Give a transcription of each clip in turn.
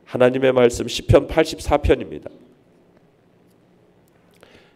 하나님의 말씀 시편 84편입니다.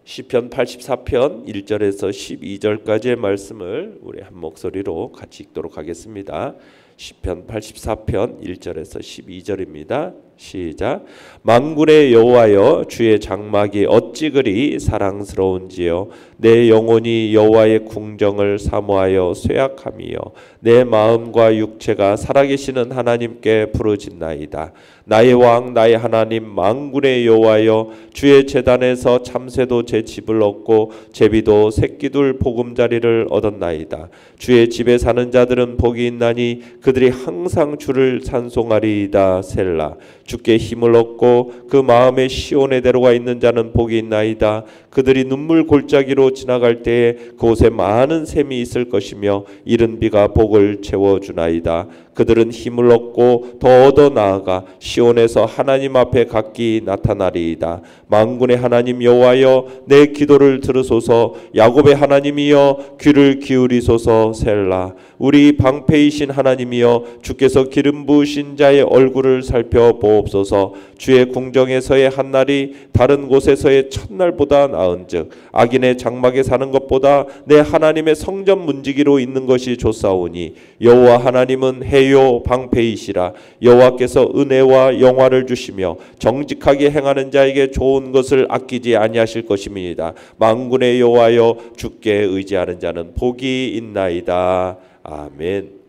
시편 84편 1절에서 12절까지의 말씀을 우리 한 목소리로 같이 읽도록 하겠습니다. 시편 84편 1절에서 12절입니다. 시작. 만군의 여호와여, 주의 장막이 어찌 그리 사랑스러운지요. 내 영혼이 여호와의 궁정을 사모하여 쇠약함이요. 내 마음과 육체가 살아계시는 하나님께 부르짖나이다. 나의 왕 나의 하나님 만군의 여호와여, 주의 제단에서 참새도 제 집을 얻고 제비도 새끼둘 보금자리를 얻었나이다. 주의 집에 사는 자들은 복이 있나니 그들이 항상 주를 찬송하리이다. 셀라. 주께 힘을 얻고 그 마음에 시온의 대로가 있는 자는 복이 있나이다. 그들이 눈물 골짜기로 지나갈 때에 그곳에 많은 샘이 있을 것이며 이른 비가 복을 채워주나이다. 그들은 힘을 얻고 더 얻어 나아가 시온에서 하나님 앞에 각기 나타나리이다. 만군의 하나님 여호와여, 내 기도를 들으소서. 야곱의 하나님이여, 귀를 기울이소서. 셀라. 우리 방패이신 하나님이여, 주께서 기름 부으신 자의 얼굴을 살펴보옵소서. 주의 궁정에서의 한날이 다른 곳에서의 첫날보다 나은즉 악인의 장막에 사는 것보다 내 하나님의 성전 문지기로 있는 것이 좋사오니 여호와 하나님은 해요 방패이시라. 여호와께서 은혜와 영화를 주시며 정직하게 행하는 자에게 좋은 것을 아끼지 아니하실 것임이니이다. 만군의 여호와여, 주께 의지하는 자는 복이 있나이다. 아멘.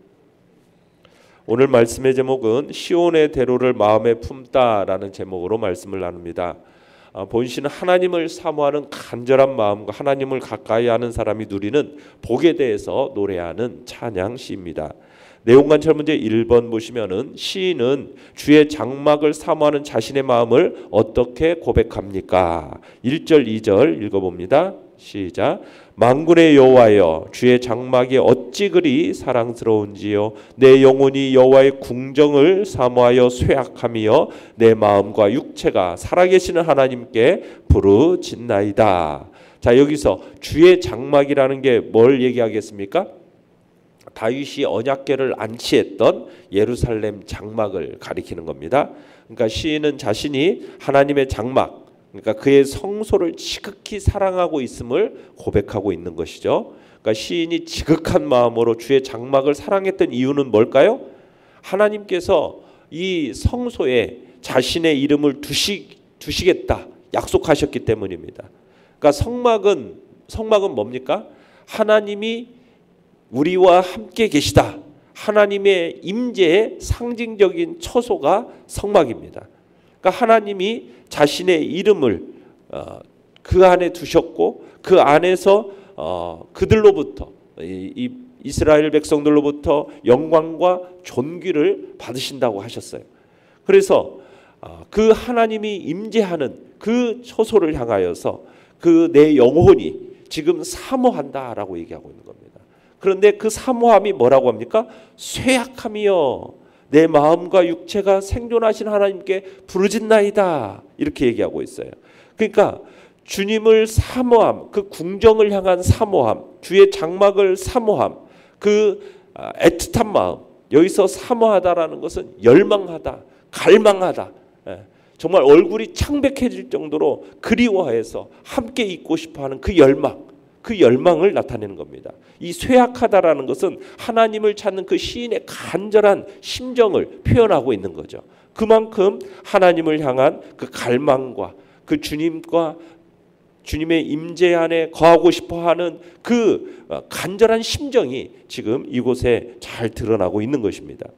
오늘 말씀의 제목은 시온의 대로를 마음에 품다라는 제목으로 말씀을 나눕니다. 본시는 하나님을 사모하는 간절한 마음과 하나님을 가까이 하는 사람이 누리는 복에 대해서 노래하는 찬양 시입니다. 내용관찰 문제 1번 보시면은 시인은 주의 장막을 사모하는 자신의 마음을 어떻게 고백합니까? 1절 2절 읽어봅니다. 시작. 만군의 여호와여, 주의 장막이 어찌 그리 사랑스러운지요. 내 영혼이 여호와의 궁정을 사모하여 쇠약하며 내 마음과 육체가 살아계시는 하나님께 부르짖나이다. 자, 여기서 주의 장막이라는 게 뭘 얘기하겠습니까? 다윗이 언약궤를 안치했던 예루살렘 장막을 가리키는 겁니다. 그러니까 시인은 자신이 하나님의 장막, 그러니까 그의 성소를 지극히 사랑하고 있음을 고백하고 있는 것이죠. 그러니까 시인이 지극한 마음으로 주의 장막을 사랑했던 이유는 뭘까요? 하나님께서 이 성소에 자신의 이름을 두시겠다 약속하셨기 때문입니다. 그러니까 성막은 뭡니까? 하나님이 우리와 함께 계시다. 하나님의 임재의 상징적인 처소가 성막입니다. 그러니까 하나님이 자신의 이름을 그 안에 두셨고 그 안에서 그들로부터 이 이스라엘 백성들로부터 영광과 존귀를 받으신다고 하셨어요. 그래서 그 하나님이 임재하는 그 처소를 향하여서 그 내 영혼이 지금 사모한다라고 얘기하고 있는 겁니다. 그런데 그 사모함이 뭐라고 합니까? 쇠약함이요. 내 마음과 육체가 생존하신 하나님께 부르짖나이다. 이렇게 얘기하고 있어요. 그러니까 주님을 사모함, 그 궁정을 향한 사모함, 주의 장막을 사모함, 그 애틋한 마음. 여기서 사모하다라는 것은 열망하다, 갈망하다. 정말 얼굴이 창백해질 정도로 그리워해서 함께 있고 싶어하는 그 열망. 그 열망을 나타내는 겁니다. 이 쇠약하다라는 것은 하나님을 찾는 그 시인의 간절한 심정을 표현하고 있는 거죠. 그만큼 하나님을 향한 그 갈망과 그 주님과 주님의 임재 안에 거하고 싶어하는 그 간절한 심정이 지금 이곳에 잘 드러나고 있는 것입니다.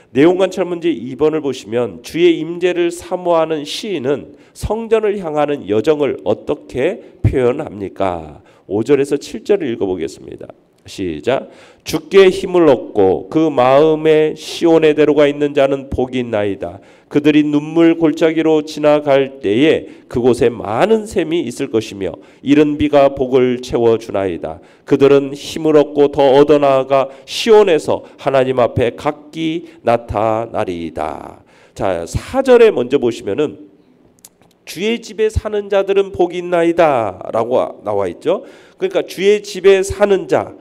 내용관찰 문제 2번을 보시면 주의 임재를 사모하는 시인은 성전을 향하는 여정을 어떻게 표현합니까? 5절에서 7절을 읽어보겠습니다. 시작. 주께 힘을 얻고 그 마음에 시온의 대로가 있는 자는 복이 있나이다. 그들이 눈물 골짜기로 지나갈 때에 그곳에 많은 샘이 있을 것이며 이른 비가 복을 채워주나이다. 그들은 힘을 얻고 더 얻어나아가 시온에서 하나님 앞에 각기 나타나리이다. 자, 4절에 먼저 보시면은 주의 집에 사는 자들은 복이 있나이다 라고 나와 있죠. 그러니까 주의 집에 사는 자,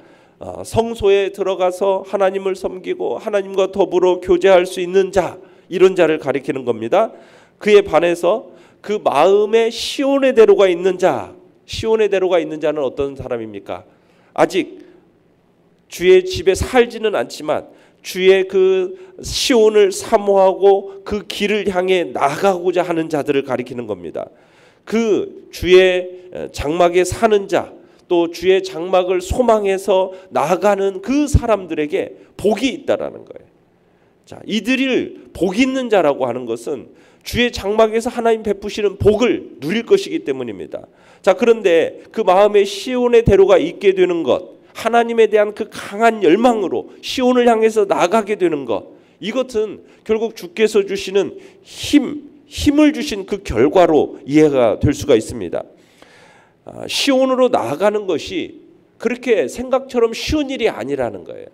성소에 들어가서 하나님을 섬기고 하나님과 더불어 교제할 수 있는 자, 이런 자를 가리키는 겁니다. 그에 반해서 그 마음에 시온의 대로가 있는 자, 시온의 대로가 있는 자는 어떤 사람입니까? 아직 주의 집에 살지는 않지만 주의 그 시온을 사모하고 그 길을 향해 나가고자 하는 자들을 가리키는 겁니다. 그 주의 장막에 사는 자, 또 주의 장막을 소망해서 나아가는 그 사람들에게 복이 있다라는 거예요. 자, 이들을 복 있는 자라고 하는 것은 주의 장막에서 하나님 베푸시는 복을 누릴 것이기 때문입니다. 자, 그런데 그 마음에 시온의 대로가 있게 되는 것, 하나님에 대한 그 강한 열망으로 시온을 향해서 나가게 되는 것, 이것은 결국 주께서 주시는 힘을 주신 그 결과로 이해가 될 수가 있습니다. 시온으로 나아가는 것이 그렇게 생각처럼 쉬운 일이 아니라는 거예요.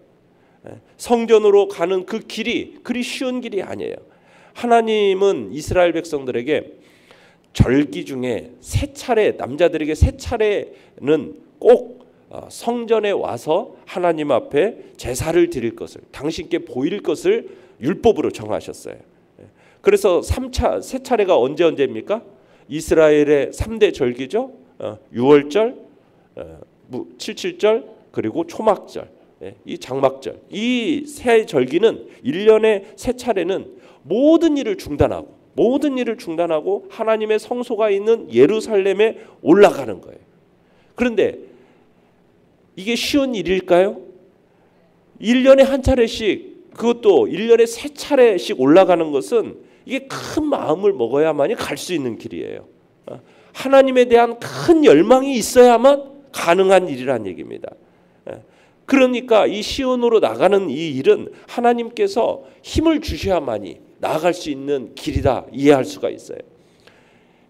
성전으로 가는 그 길이 그리 쉬운 길이 아니에요. 하나님은 이스라엘 백성들에게 절기 중에 세 차례, 남자들에게 세 차례는 꼭 성전에 와서 하나님 앞에 제사를 드릴 것을, 당신께 보일 것을 율법으로 정하셨어요. 그래서 세 차례가 언제입니까? 이스라엘의 3대 절기죠. 유월절, 칠칠절, 그리고 초막절, 이 장막절. 이 세 절기는 1년에 세 차례는 모든 일을 중단하고 하나님의 성소가 있는 예루살렘에 올라가는 거예요. 그런데 이게 쉬운 일일까요? 1년에 한 차례씩, 그것도 1년에 세 차례씩 올라가는 것은 이게 큰 마음을 먹어야만이 갈 수 있는 길이에요. 하나님에 대한 큰 열망이 있어야만 가능한 일이란 얘기입니다. 그러니까 이 시온으로 나가는 이 일은 하나님께서 힘을 주셔야만이 나아갈 수 있는 길이다 이해할 수가 있어요.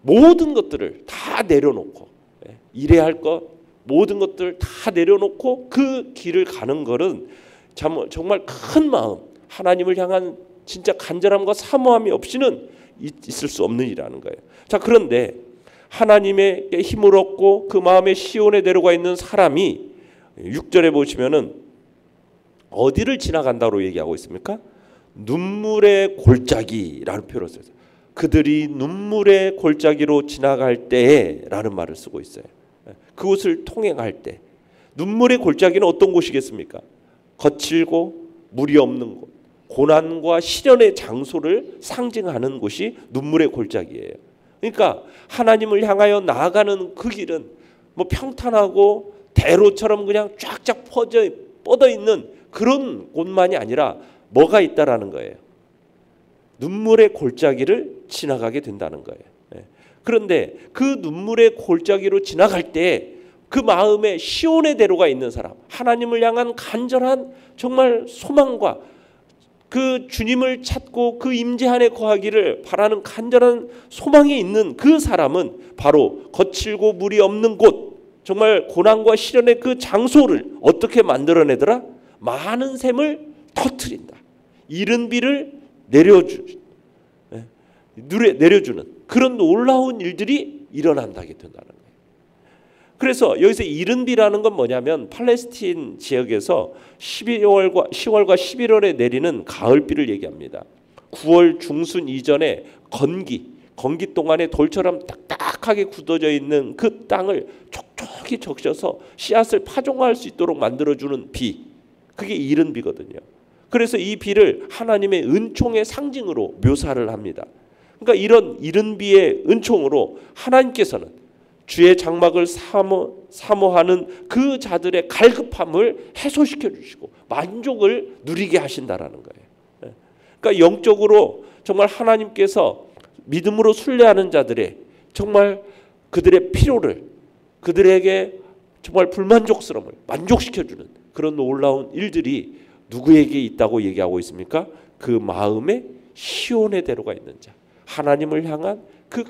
모든 것들을 다 내려놓고, 일해야 할 것 모든 것들을 다 내려놓고 그 길을 가는 것은 정말 큰 마음, 하나님을 향한 진짜 간절함과 사모함이 없이는 있을 수 없는 일이라는 거예요. 자, 그런데 하나님의 힘을 얻고 그 마음에 시온에 내려가 있는 사람이 6절에 보시면은 어디를 지나간다고 얘기하고 있습니까? 눈물의 골짜기라는 표현을 써요. 그들이 눈물의 골짜기로 지나갈 때라는 말을 쓰고 있어요. 그곳을 통행할 때. 눈물의 골짜기는 어떤 곳이겠습니까? 거칠고 물이 없는 곳, 고난과 시련의 장소를 상징하는 곳이 눈물의 골짜기예요. 그러니까 하나님을 향하여 나아가는 그 길은 뭐 평탄하고 대로처럼 그냥 쫙쫙 뻗어 있는 그런 곳만이 아니라 뭐가 있다라는 거예요. 눈물의 골짜기를 지나가게 된다는 거예요. 그런데 그 눈물의 골짜기로 지나갈 때 그 마음에 시온의 대로가 있는 사람, 하나님을 향한 간절한 정말 소망과 그 주님을 찾고 그 임재 안에 거하기를 바라는 간절한 소망이 있는 그 사람은 바로 거칠고 물이 없는 곳, 정말 고난과 시련의 그 장소를 어떻게 만들어내더라? 많은 샘을 터뜨린다. 이른 비를 내려주는 그런 놀라운 일들이 일어난다게 된다는 거예요. 그래서 여기서 이른 비라는 건 뭐냐면 팔레스틴 지역에서 10월과 11월에 내리는 가을비를 얘기합니다. 9월 중순 이전에 건기 동안에 돌처럼 딱딱하게 굳어져 있는 그 땅을 촉촉히 적셔서 씨앗을 파종할 수 있도록 만들어주는 비, 그게 이른 비거든요. 그래서 이 비를 하나님의 은총의 상징으로 묘사를 합니다. 그러니까 이런 이른 비의 은총으로 하나님께서는 주의 장막을 사모하는 그 자들의 갈급함을 해소시켜 주시고 만족을 누리게 하신다라는 거예요. 그러니까 영적으로 정말 하나님께서 믿음으로 순례하는 자들의 정말 그들의 필요를, 그들에게 정말 불만족스러움을 만족시켜주는 그런 놀라운 일들이 누구에게 있다고 얘기하고 있습니까? 그 마음에 시온의 대로가 있는 자, 하나님을 향한 그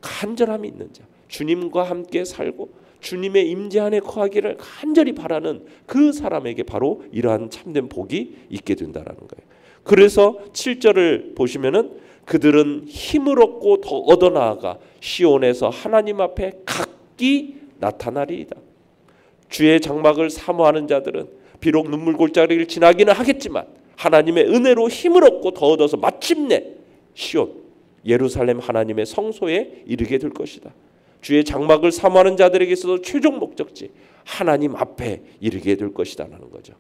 간절함이 있는 자, 주님과 함께 살고 주님의 임재 안에 거하기를 간절히 바라는 그 사람에게 바로 이러한 참된 복이 있게 된다라는 거예요. 그래서 7절을 보시면은 그들은 힘을 얻고 더 얻어나아가 시온에서 하나님 앞에 각기 나타나리이다. 주의 장막을 사모하는 자들은 비록 눈물 골짜기를 지나기는 하겠지만 하나님의 은혜로 힘을 얻고 더 얻어서 마침내 시온 예루살렘 하나님의 성소에 이르게 될 것이다. 주의 장막을 사모하는 자들에게서도 최종 목적지 하나님 앞에 이르게 될 것이다 라는 거죠.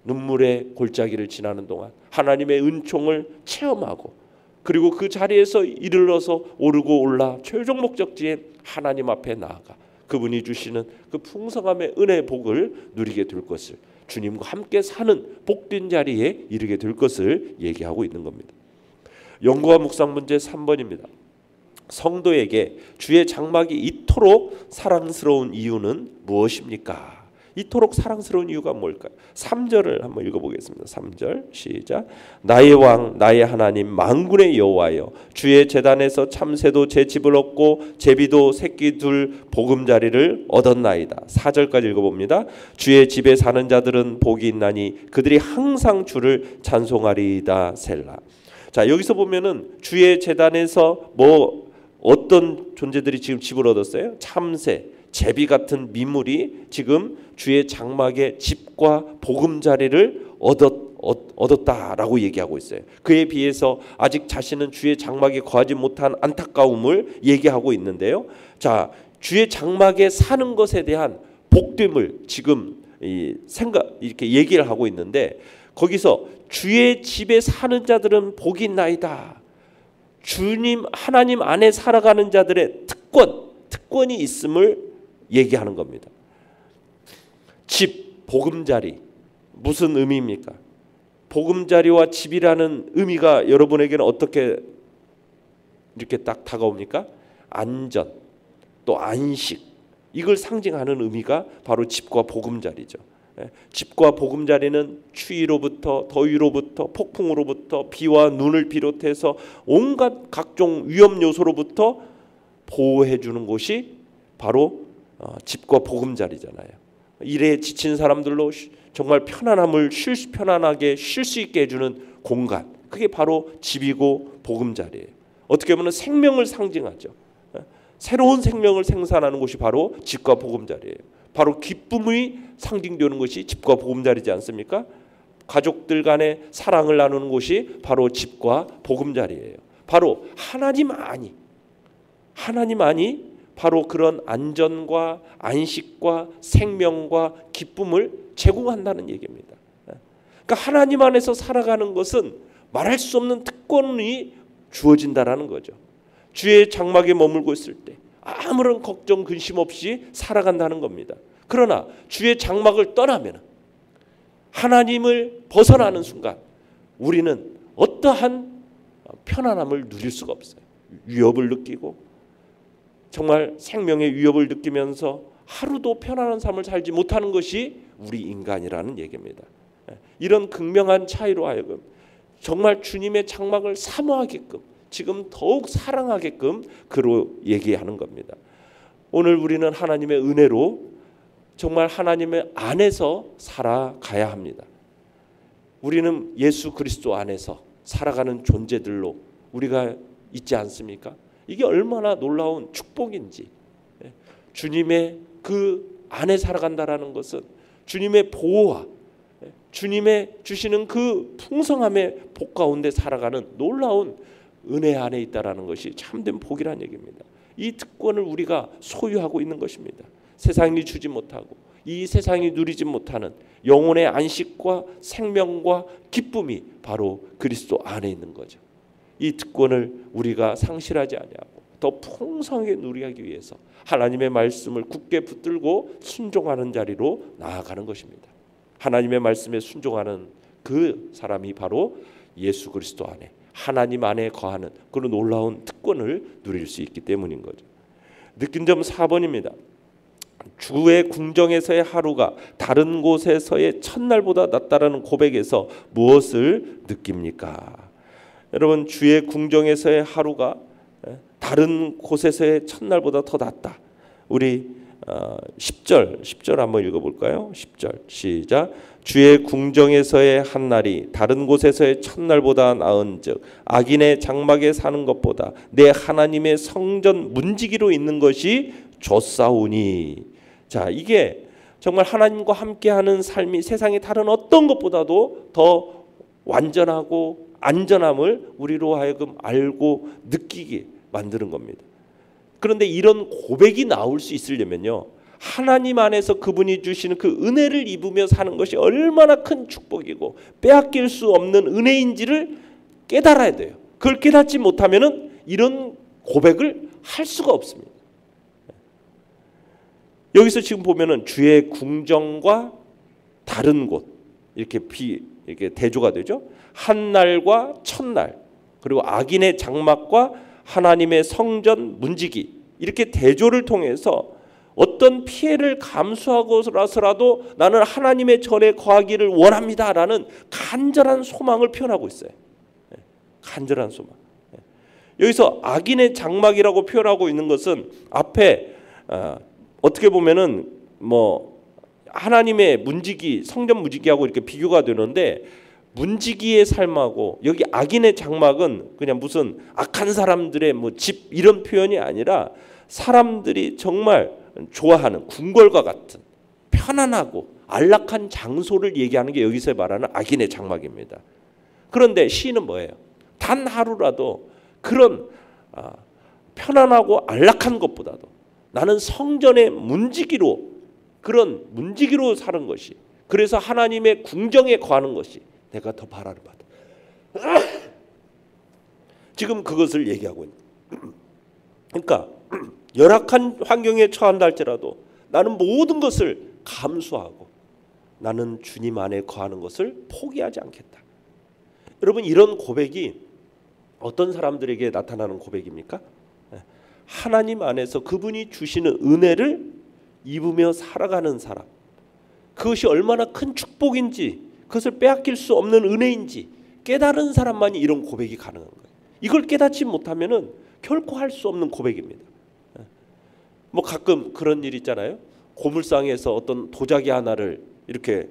눈물의 골짜기를 지나는 동안 하나님의 은총을 체험하고 그리고 그 자리에서 이르러서 오르고 올라 최종 목적지에 하나님 앞에 나아가 그분이 주시는 그 풍성함의 은혜의 복을 누리게 될 것을, 주님과 함께 사는 복된 자리에 이르게 될 것을 얘기하고 있는 겁니다. 연구와 묵상 문제 3번입니다. 성도에게 주의 장막이 이토록 사랑스러운 이유는 무엇입니까? 이토록 사랑스러운 이유가 뭘까요? 3절을 한번 읽어보겠습니다. 3절 시작. 나의 왕 나의 하나님 만군의 여호와여, 주의 제단에서 참새도 제 집을 얻고 제비도 새끼 둘 보금자리를 얻었나이다. 4절까지 읽어봅니다. 주의 집에 사는 자들은 복이 있나니 그들이 항상 주를 찬송하리이다. 셀라. 자, 여기서 보면은 주의 제단에서 어떤 존재들이 지금 집을 얻었어요? 참새, 제비 같은 미물이 지금 주의 장막의 집과 보금자리를 얻었다라고 얘기하고 있어요. 그에 비해서 아직 자신은 주의 장막에 거하지 못한 안타까움을 얘기하고 있는데요. 자, 주의 장막에 사는 것에 대한 복됨을 지금 이렇게 얘기를 하고 있는데, 거기서 주의 집에 사는 자들은 복이 있나이다. 주님 하나님 안에 살아가는 자들의 특권이 있음을 얘기하는 겁니다. 집, 보금자리 무슨 의미입니까? 보금자리와 집이라는 의미가 여러분에게는 어떻게 이렇게 딱 다가옵니까? 안전, 또 안식, 이걸 상징하는 의미가 바로 집과 보금자리죠. 집과 보금자리는 추위로부터 더위로부터 폭풍으로부터 비와 눈을 비롯해서 온갖 각종 위험 요소로부터 보호해 주는 곳이 바로 집과 보금자리잖아요. 일에 지친 사람들로 정말 편안하게 쉴 수 있게 해주는 공간, 그게 바로 집이고 보금자리예요. 어떻게 보면 생명을 상징하죠. 새로운 생명을 생산하는 곳이 바로 집과 보금자리예요. 바로 기쁨이 상징되는 것이 집과 보금자리지 않습니까? 가족들 간의 사랑을 나누는 곳이 바로 집과 보금자리예요. 바로 하나님 안이 바로 그런 안전과 안식과 생명과 기쁨을 제공한다는 얘기입니다. 그러니까 하나님 안에서 살아가는 것은 말할 수 없는 특권이 주어진다라는 거죠. 주의 장막에 머물고 있을 때 아무런 걱정 근심 없이 살아간다는 겁니다. 그러나 주의 장막을 떠나면, 하나님을 벗어나는 순간 우리는 어떠한 편안함을 누릴 수가 없어요. 위협을 느끼고 정말 생명의 위협을 느끼면서 하루도 편안한 삶을 살지 못하는 것이 우리 인간이라는 얘기입니다. 이런 극명한 차이로 하여금 정말 주님의 장막을 사모하게끔, 지금 더욱 사랑하게끔 그로 얘기하는 겁니다. 오늘 우리는 하나님의 은혜로 정말 하나님의 안에서 살아가야 합니다. 우리는 예수 그리스도 안에서 살아가는 존재들로 우리가 있지 않습니까? 이게 얼마나 놀라운 축복인지. 주님의 그 안에 살아간다라는 것은 주님의 보호와 주님의 주시는 그 풍성함의 복 가운데 살아가는 놀라운 은혜 안에 있다라는 것이 참된 복이라는 얘기입니다. 이 특권을 우리가 소유하고 있는 것입니다. 세상이 주지 못하고 이 세상이 누리지 못하는 영혼의 안식과 생명과 기쁨이 바로 그리스도 안에 있는 거죠. 이 특권을 우리가 상실하지 아니하고 더 풍성하게 누리기 위해서 하나님의 말씀을 굳게 붙들고 순종하는 자리로 나아가는 것입니다. 하나님의 말씀에 순종하는 그 사람이 바로 예수 그리스도 안에, 하나님 안에 거하는 그런 놀라운 특권을 누릴 수 있기 때문인 거죠. 느낀 점 4번입니다. 주의 궁정에서의 하루가 다른 곳에서의 첫날보다 낫다라는 고백에서 무엇을 느낍니까? 여러분, 주의 궁정에서의 하루가 다른 곳에서의 첫날보다 더 낫다. 우리 10절 한번 읽어볼까요? 10절 시작. 주의 궁정에서의 한날이 다른 곳에서의 첫날보다 나은즉 악인의 장막에 사는 것보다 내 하나님의 성전 문지기로 있는 것이 좋사오니. 자, 이게 정말 하나님과 함께하는 삶이 세상의 다른 어떤 것보다도 더 완전하고 안전함을 우리로 하여금 알고 느끼게 만드는 겁니다. 그런데 이런 고백이 나올 수 있으려면요, 하나님 안에서 그분이 주시는 그 은혜를 입으며 사는 것이 얼마나 큰 축복이고 빼앗길 수 없는 은혜인지를 깨달아야 돼요. 그걸 깨닫지 못하면은 이런 고백을 할 수가 없습니다. 여기서 지금 보면은 주의 궁정과 다른 곳 이렇게 대조가 되죠. 한날과 첫날, 그리고 악인의 장막과 하나님의 성전 문지기, 이렇게 대조를 통해서 어떤 피해를 감수하고서라도 나는 하나님의 전에 거하기를 원합니다라는 간절한 소망을 표현하고 있어요. 간절한 소망. 여기서 악인의 장막이라고 표현하고 있는 것은 앞에 어떻게 보면은 뭐 하나님의 문지기, 성전 문지기하고 이렇게 비교가 되는데, 문지기의 삶하고 여기 악인의 장막은 그냥 무슨 악한 사람들의 뭐 집 이런 표현이 아니라 사람들이 정말 좋아하는 궁궐과 같은 편안하고 안락한 장소를 얘기하는 게 여기서 말하는 악인의 장막입니다. 그런데 시인은 뭐예요? 단 하루라도 그런 편안하고 안락한 것보다도 나는 성전의 문지기로, 그런 문지기로 사는 것이, 그래서 하나님의 궁정에 거하는 것이 내가 더 바라는 바다. 지금 그것을 얘기하고 있는. 그러니까 열악한 환경에 처한다 할지라도 나는 모든 것을 감수하고 나는 주님 안에 거하는 것을 포기하지 않겠다. 여러분, 이런 고백이 어떤 사람들에게 나타나는 고백입니까? 하나님 안에서 그분이 주시는 은혜를 입으며 살아가는 사람, 그것이 얼마나 큰 축복인지, 그것을 빼앗길 수 없는 은혜인지 깨달은 사람만이 이런 고백이 가능한 거예요. 이걸 깨닫지 못하면은 결코 할 수 없는 고백입니다. 뭐 가끔 그런 일 있잖아요. 고물상에서 어떤 도자기 하나를 이렇게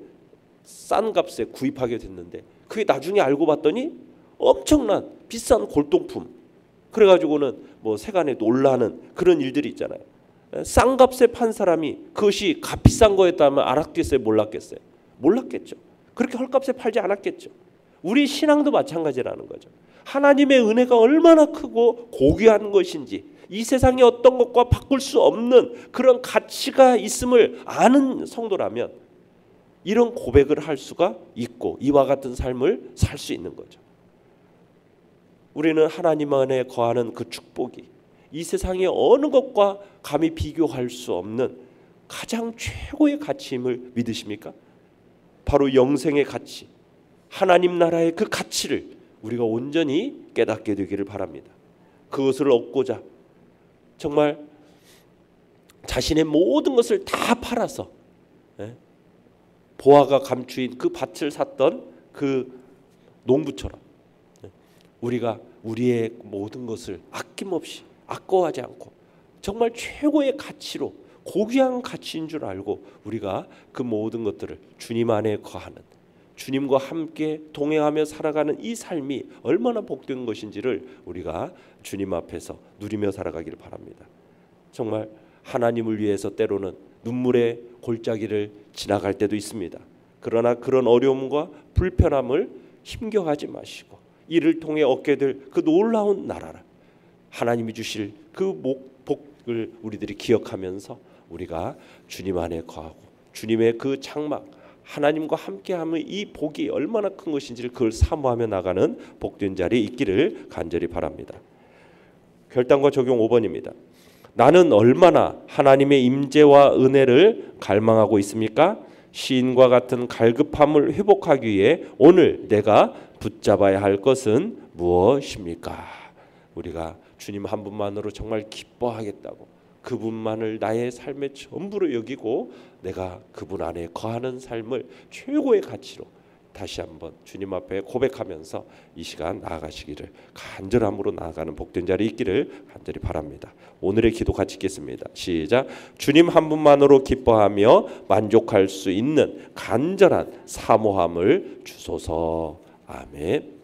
싼 값에 구입하게 됐는데 그게 나중에 알고 봤더니 엄청난 비싼 골동품. 그래가지고는 뭐 세간에 놀라는 그런 일들이 있잖아요. 싼 값에 판 사람이 그것이 값비싼 거였다면 알았겠어요? 몰랐겠어요? 몰랐겠죠. 그렇게 헐값에 팔지 않았겠죠. 우리 신앙도 마찬가지라는 거죠. 하나님의 은혜가 얼마나 크고 고귀한 것인지, 이 세상의 어떤 것과 바꿀 수 없는 그런 가치가 있음을 아는 성도라면 이런 고백을 할 수가 있고 이와 같은 삶을 살 수 있는 거죠. 우리는 하나님 안에 거하는 그 축복이 이 세상의 어느 것과 감히 비교할 수 없는 가장 최고의 가치임을 믿으십니까? 바로 영생의 가치, 하나님 나라의 그 가치를 우리가 온전히 깨닫게 되기를 바랍니다. 그것을 얻고자 정말 자신의 모든 것을 다 팔아서 보화가 감추인 그 밭을 샀던 그 농부처럼 우리가 우리의 모든 것을 아낌없이 아까워하지 않고 정말 최고의 가치로, 고귀한 가치인 줄 알고 우리가 그 모든 것들을 주님 안에 거하는, 주님과 함께 동행하며 살아가는 이 삶이 얼마나 복된 것인지를 우리가 주님 앞에서 누리며 살아가기를 바랍니다. 정말 하나님을 위해서 때로는 눈물의 골짜기를 지나갈 때도 있습니다. 그러나 그런 어려움과 불편함을 힘겨워하지 마시고 이를 통해 얻게 될 그 놀라운 나라를, 하나님이 주실 그 복을 우리들이 기억하면서 우리가 주님 안에 거하고 주님의 그 장막, 하나님과 함께하면 이 복이 얼마나 큰 것인지를 그걸 사모하며 나가는 복된 자리에 있기를 간절히 바랍니다. 결단과 적용 5번입니다. 나는 얼마나 하나님의 임재와 은혜를 갈망하고 있습니까? 시인과 같은 갈급함을 회복하기 위해 오늘 내가 붙잡아야 할 것은 무엇입니까? 우리가 주님 한 분만으로 정말 기뻐하겠다고, 그분만을 나의 삶의 전부로 여기고 내가 그분 안에 거하는 삶을 최고의 가치로 다시 한번 주님 앞에 고백하면서 이 시간 나아가시기를, 간절함으로 나아가는 복된 자리에 있기를 간절히 바랍니다. 오늘의 기도 같이 읽겠습니다. 시작. 주님 한 분만으로 기뻐하며 만족할 수 있는 간절한 사모함을 주소서. 아멘.